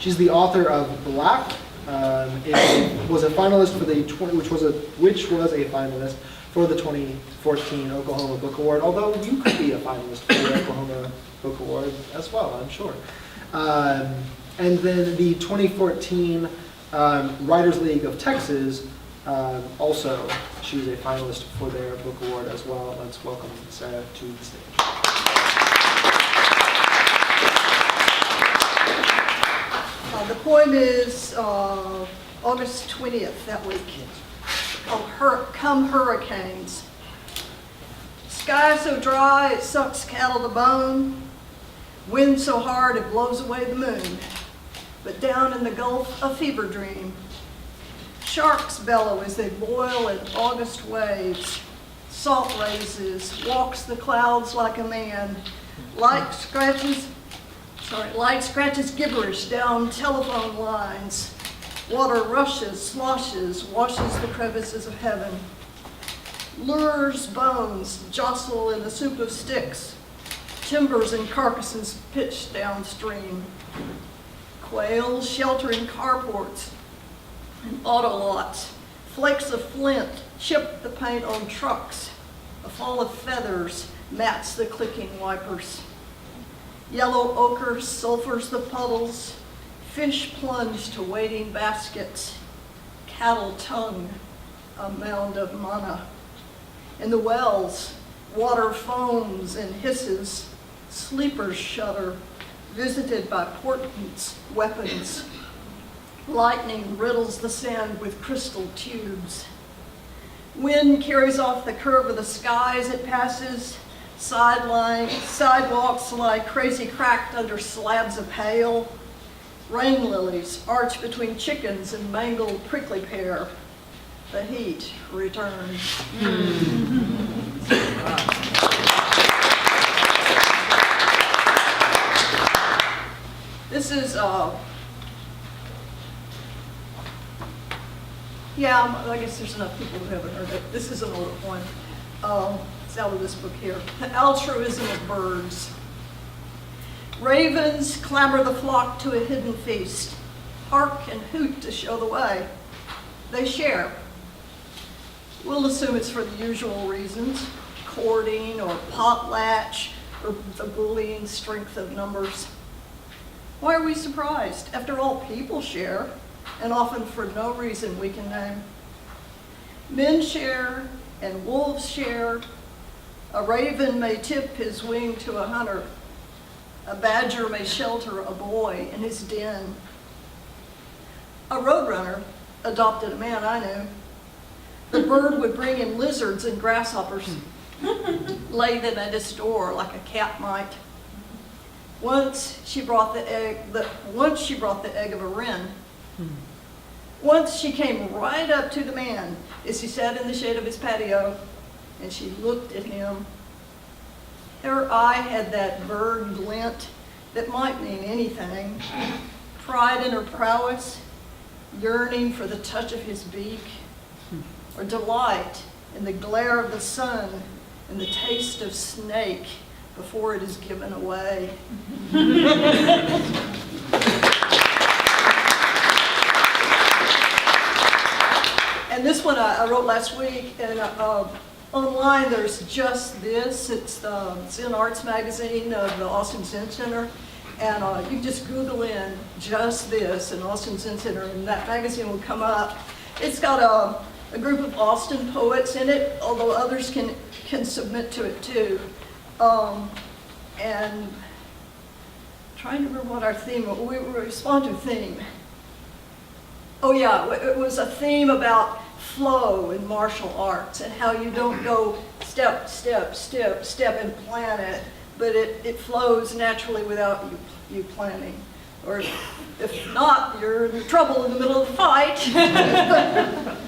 She's the author of Black. It was a finalist for the which was a finalist for the 2014 Oklahoma Book Award. Although you could be a finalist for the Oklahoma Book Award as well, I'm sure. And then the 2014 Writers League of Texas, also she was a finalist for their book award as well. Let's welcome Sarah to the stage. The poem is August 20th, that week, called Come Hurricanes. Sky so dry it sucks cattle to bone, wind so hard it blows away the moon, but down in the Gulf a fever dream. Sharks bellow as they boil in August waves, salt raises, walks the clouds like a man, light scratches gibberish down telephone lines. Water rushes, sloshes, washes the crevices of heaven. Lures, bones, jostle in the soup of sticks. Timbers and carcasses pitch downstream. Quails sheltering carports and auto lots. Flakes of flint chip the paint on trucks. A fall of feathers mats the clicking wipers. Yellow ochre sulfurs the puddles, fish plunge to waiting baskets, cattle tongue a mound of manna. In the wells, water foams and hisses, sleepers shudder, visited by portents' weapons. Lightning riddles the sand with crystal tubes. Wind carries off the curve of the sky as it passes. Sidewalks lie crazy cracked under slabs of hail. Rain lilies arch between chickens and mangled prickly pear. The heat returns. This is, I guess there's enough people who haven't heard it. This is an older one. It's out of this book here. The Altruism of Birds. Ravens clamor the flock to a hidden feast, hark and hoot to show the way. They share. We'll assume it's for the usual reasons, courting or potlatch or the bullying strength of numbers. Why are we surprised? After all, people share, and often for no reason we can name. Men share and wolves share. A raven may tip his wing to a hunter. A badger may shelter a boy in his den. A roadrunner adopted a man I knew. The bird would bring him lizards and grasshoppers, lay them at his door like a cat might. Once she brought the egg of a wren. Once she came right up to the man as he sat in the shade of his patio, and she looked at him. Her eye had that bird glint that might mean anything. Pride in her prowess, yearning for the touch of his beak, or delight in the glare of the sun and the taste of snake before it is given away. And this one I wrote last week, and online there's Just This. It's in Arts Magazine of the Austin Zen Center, and you can just Google in Just This and Austin Zen Center, and that magazine will come up. It's got a group of Austin poets in it, although others can submit to it too. And trying to remember what our theme was. We respond to a theme. Oh yeah, it was a theme about flow in martial arts and how you don't go step, step, step, step and plan it, but it flows naturally without you planning. Or if not, you're in trouble in the middle of the fight.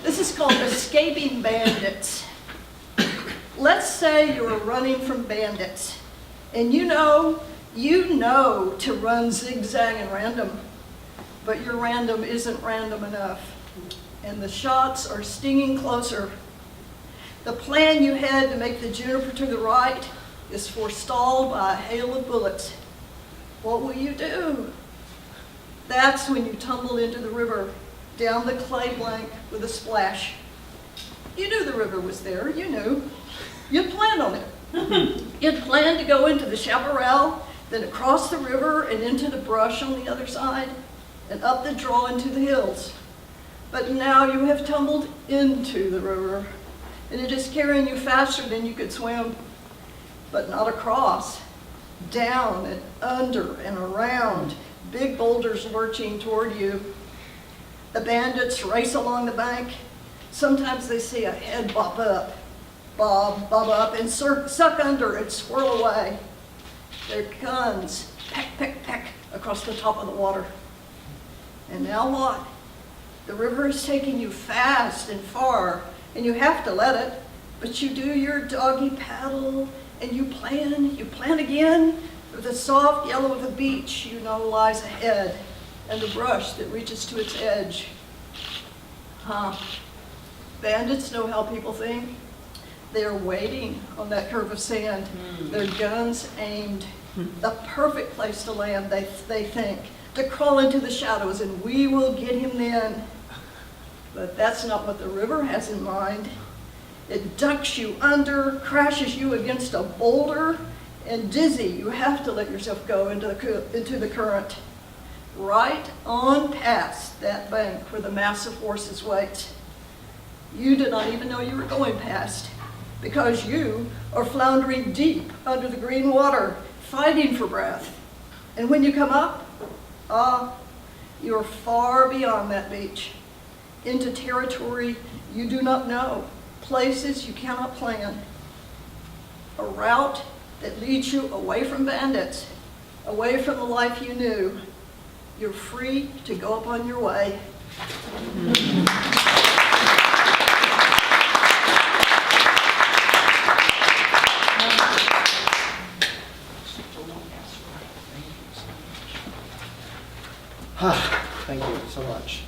This is called Escaping Bandits. Let's say you're running from bandits, and you know to run zigzag and random, but your random isn't random enough, and the shots are stinging closer. The plan you had to make the juniper to the right is forestalled by a hail of bullets. What will you do? That's when you tumbled into the river, down the clay blank with a splash. You knew the river was there, you knew. You'd planned on it. You'd planned to go into the chaparral, then across the river and into the brush on the other side, and up the draw into the hills. But now you have tumbled into the river, and it is carrying you faster than you could swim, but not across. Down and under and around, big boulders lurching toward you. The bandits race along the bank. Sometimes they see a head bob up, and suck under and swirl away. Their guns peck, peck, peck across the top of the water. And now what? The river is taking you fast and far, and you have to let it, but you do your doggy paddle, and you plan again for the soft yellow of the beach you know lies ahead, and the brush that reaches to its edge. Bandits know how people think. They are waiting on that curve of sand, their guns aimed. The perfect place to land, they think, to crawl into the shadows, and we will get him then. But that's not what the river has in mind. It ducks you under, crashes you against a boulder, and dizzy, you have to let yourself go into the current. Right on past that bank where the massive horses wait. You did not even know you were going past, because you are floundering deep under the green water, fighting for breath. And when you come up, you are far beyond that beach, into territory you do not know, places you cannot plan. A route that leads you away from bandits, away from the life you knew. You're free to go upon your way. Thank you so much.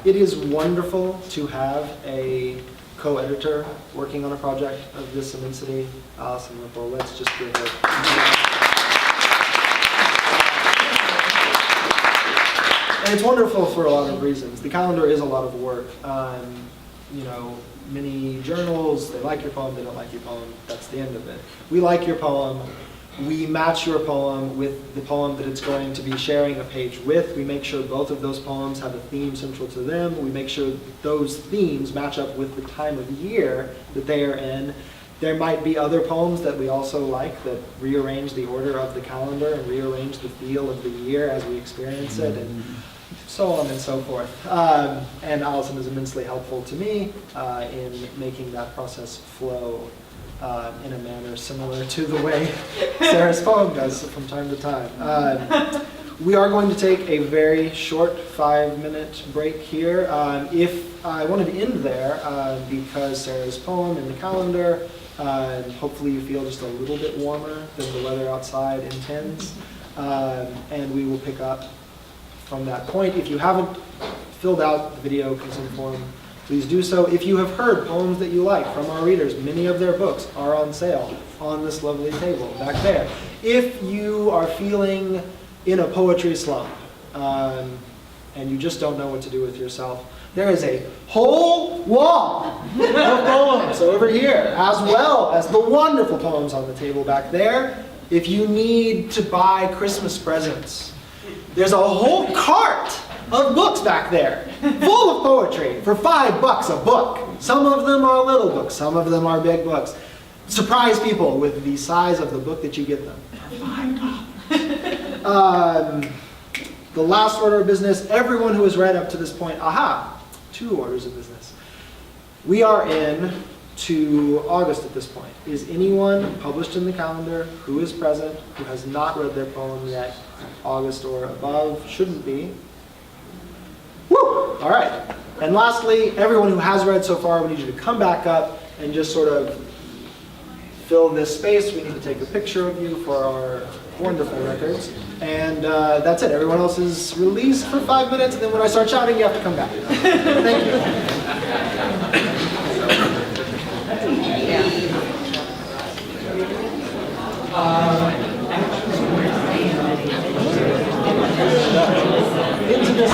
It is wonderful to have a co-editor working on a project of this immensity. Allison Whipple, let's just give her. And it's wonderful for a lot of reasons. The calendar is a lot of work. You know, many journals, they like your poem, they don't like your poem. That's the end of it. We like your poem. We match your poem with the poem that it's going to be sharing a page with. We make sure both of those poems have a theme central to them. We make sure those themes match up with the time of year that they are in. There might be other poems that we also like that rearrange the order of the calendar and rearrange the feel of the year as we experience it, and so on and so forth. And Allison is immensely helpful to me in making that process flow in a manner similar to the way Sarah's poem does from time to time. We are going to take a very short 5-minute break here. If I wanted to end there because Sarah's poem in the calendar, hopefully you feel just a little bit warmer than the weather outside intends, and we will pick up from that point. If you haven't filled out the video consent form, please do so. If you have heard poems that you like from our readers, many of their books are on sale on this lovely table back there. If you are feeling in a poetry slump and you just don't know what to do with yourself, there is a whole wall of poems over here, as well as the wonderful poems on the table back there. If you need to buy Christmas presents, there's a whole cart of books back there, full of poetry, for $5 a book. Some of them are little books, some of them are big books. Surprise people with the size of the book that you get them for $5. The last order of business, everyone who has read up to this point, 2 orders of business. We are in to August at this point. Is anyone published in the calendar who is present, who has not read their poem yet, August or above? Shouldn't be. Woo! All right. And lastly, everyone who has read so far, we need you to come back up and just sort of fill this space. We need to take a picture of you for our wonderful records. And that's it. Everyone else is released for 5 minutes, and then when I start shouting, you have to come back. Thank you. into this